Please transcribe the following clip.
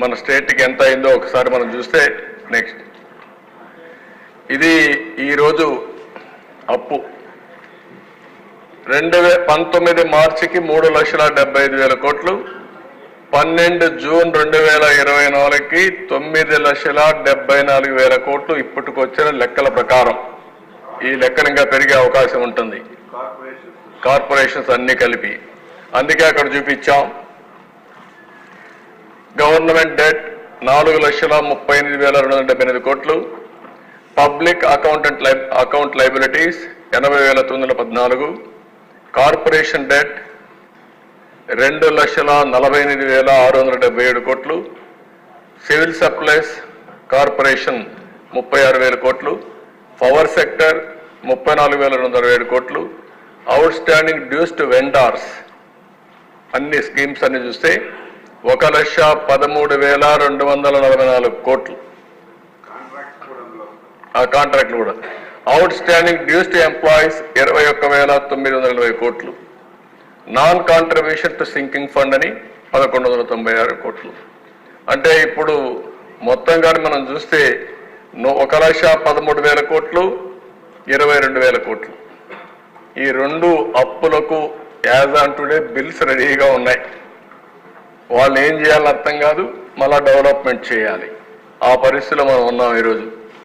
మన స్టేట్కి ఎంత అయిందో ఒకసారి మనం చూస్తే నెక్స్ట్ ఇది ఈరోజు అప్పు 2019 మార్చికి 3,75,000 కోట్లు, 12 జూన్ 2024కి 9,74,000 కోట్లు ఇప్పటికొచ్చిన లెక్కల ప్రకారం. ఈ లెక్కలు ఇంకా పెరిగే అవకాశం ఉంటుంది కార్పొరేషన్స్ అన్ని కలిపి. అందుకే అక్కడ చూపించాం. గవర్నమెంట్ డెట్ 4,38,278 కోట్లు, public account liabilities 80,914, corporation debt 2,48,677 కోట్లు, సివిల్ సప్లైస్ కార్పొరేషన్ 36,000 కోట్లు, పవర్ సెక్టర్ 34,267 కోట్లు, outstanding dues to vendors అన్ని స్కీమ్స్ అన్ని చూస్తే 1,13,244 కోట్లు. ఆ కాంట్రాక్ట్లు కూడా. Outstanding dues to employees 21,920 కోట్లు, non contribution to sinking fund అని 1,196 కోట్లు. అంటే ఇప్పుడు మొత్తంగా మనం చూస్తే 1,13,000 కోట్లు, 22,000 కోట్లు. ఈ రెండు అప్పులకు యాజ్ ఆన్ టుడే బిల్స్ రెడీగా ఉన్నాయి. వాళ్ళు ఏం చేయాలని అర్థం కాదు, మళ్ళా డెవలప్మెంట్ చేయాలి. ఆ పరిస్థితిలో మనం ఉన్నాం ఈరోజు.